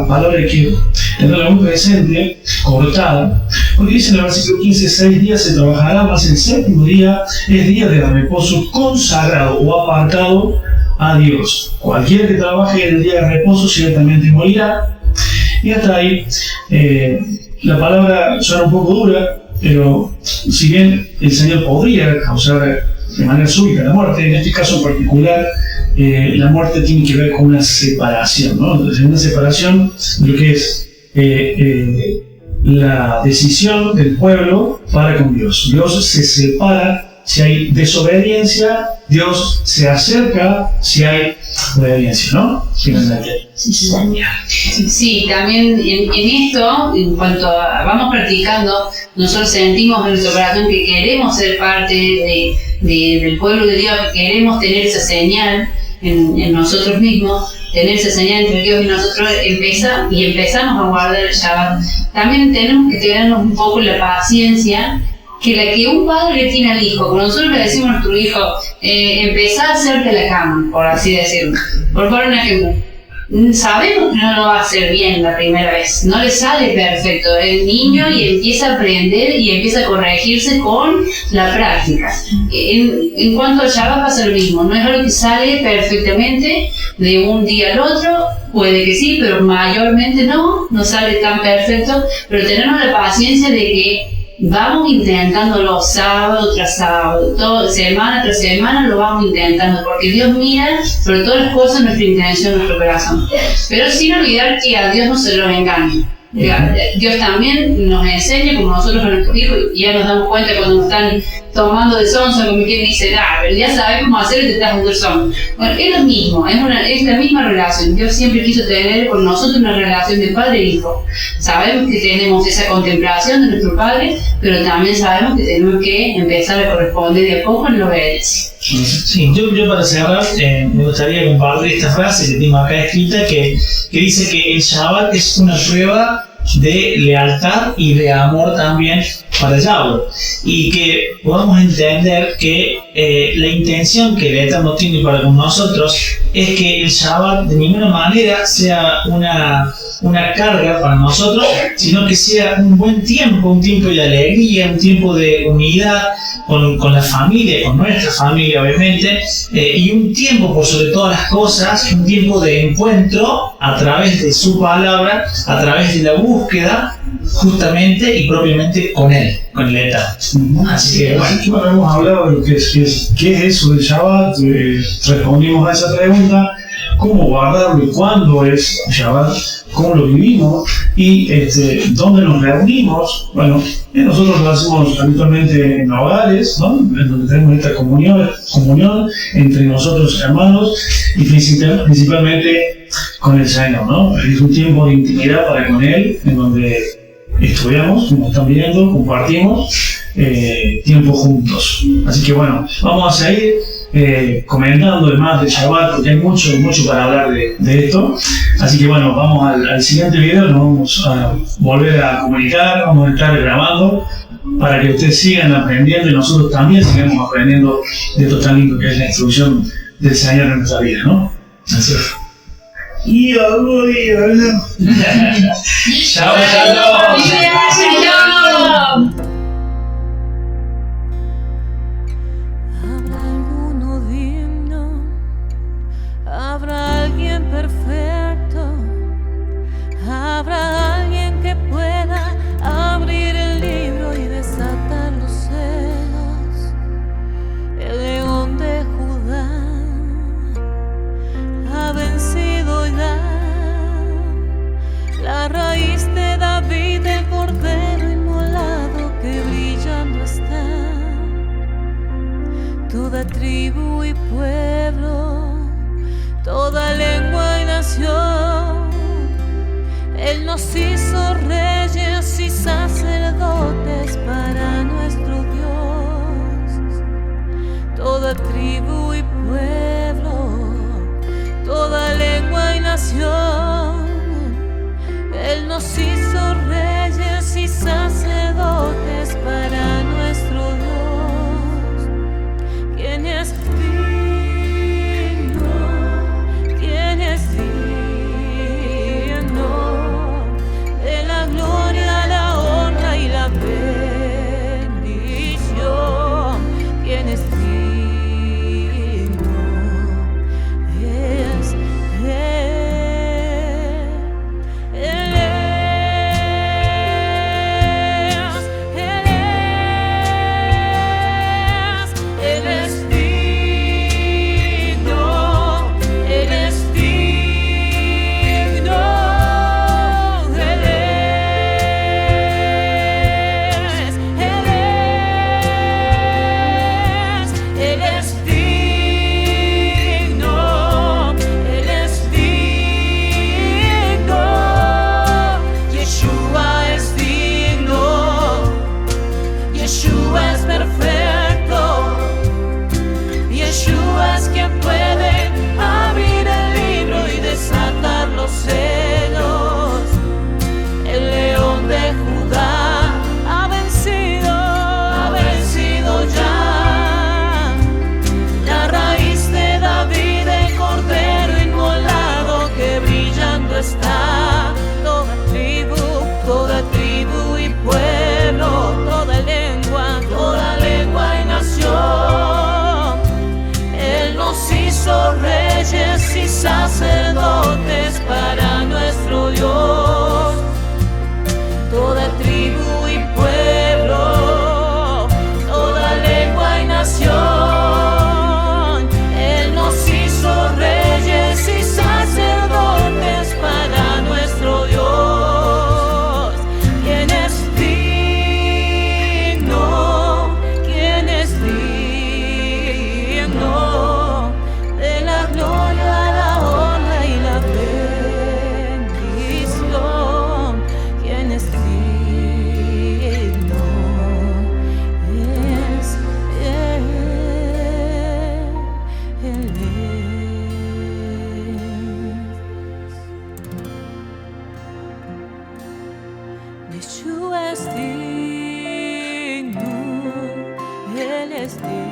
palabra hay que tenerla muy presente, cortada, porque dice en el versículo 15: 6 días se trabajará, mas el séptimo día es día de reposo consagrado o apartado a Dios. Cualquiera que trabaje en el día de reposo ciertamente morirá. Y hasta ahí la palabra suena un poco dura, pero si bien el Señor podría causar de manera súbita la muerte, en este caso en particular la muerte tiene que ver con una separación, ¿no? Entonces, una separación de lo que es la decisión del pueblo para con Dios. Dios se separa si hay desobediencia, Dios se acerca si hay obediencia, ¿no? Finalmente. Sí, señor. Sí, también en esto, en cuanto vamos practicando, nosotros sentimos en nuestro corazón que queremos ser parte del pueblo de Dios, que queremos tener esa señal en nosotros mismos, tener esa señal entre Dios y nosotros, empezamos a guardar el Shabbat. También tenemos que tenernos un poco la paciencia que la que un padre tiene al hijo. Cuando nosotros le decimos a nuestro hijo, empezá a hacerte la cama, por así decirlo. Por favor, un ejemplo. Sabemos que no lo va a hacer bien la primera vez, no le sale perfecto el niño y empieza a aprender y empieza a corregirse con la práctica. En cuanto al Shabbat pasa lo mismo, no es algo que sale perfectamente de un día al otro, puede que sí, pero mayormente no sale tan perfecto, pero tenemos la paciencia de que vamos intentándolo sábado tras sábado, semana tras semana lo vamos intentando, porque Dios mira sobre todas las cosas nuestra intención, nuestro corazón. Pero sin olvidar que a Dios no se lo engaña. Dios también nos enseña, como nosotros a nuestros hijos, y ya nos damos cuenta cuando nos están tomando de sonso, como quien dice, pero ya sabes cómo hacer y te estás dando el son. Bueno, es lo mismo, es la misma relación. Dios siempre quiso tener con nosotros una relación de padre e hijo. Sabemos que tenemos esa contemplación de nuestro Padre, pero también sabemos que tenemos que empezar a corresponder de a poco en la obediencia. Sí, yo para cerrar me gustaría compartir esta frase que tengo acá escrita que dice que el Shabbat es una prueba de lealtad y de amor también para Yahweh, y que podamos entender que la intención que el Eterno tiene para con nosotros es que el Shabbat de ninguna manera sea una carga para nosotros, sino que sea un buen tiempo, un tiempo de alegría, un tiempo de unidad con la familia, con nuestra familia obviamente, y un tiempo por sobre todas las cosas, un tiempo de encuentro a través de su palabra, a través de la búsqueda justamente y propiamente con él, con el Eterno. Así que bueno, hemos hablado de lo que es eso del Shabbat, respondimos a esa pregunta, cómo guardarlo y cuándo es Shabbat, cómo lo vivimos y dónde nos reunimos. Bueno, nosotros lo hacemos habitualmente en hogares, ¿no? En donde tenemos esta comunión entre nosotros hermanos y principalmente con el Señor, ¿no? Es un tiempo de intimidad para con Él, en donde estudiamos, como están viendo, compartimos tiempo juntos. Así que bueno, vamos a seguir comentando además de Shabbat, porque hay mucho para hablar de esto. Así que bueno, vamos al siguiente video, nos vamos a volver a comunicar, vamos a estar grabando para que ustedes sigan aprendiendo y nosotros también sigamos aprendiendo de esto tan lindo que es la instrucción del Señor en nuestra vida, ¿no? Así es. Y algo. Shabbat Shalom. ¡Shalom! Habrá alguno digno, habrá alguien perfecto, habrá alguien que pueda abrir el libro y desatar los celos. El león de Judá ha vencido ya, la raíz de David, el cordero inmolado que brillando está. Toda tribu y pueblo, toda lengua y nación, Él nos hizo reyes y sacerdotes para nuestro Dios. Toda tribu y pueblo, toda lengua y nación, Él nos hizo reyes y sacerdotes para nuestro Dios. ¿Quién es digno? ¿Quién es digno de la gloria, la honra y la fe? destino.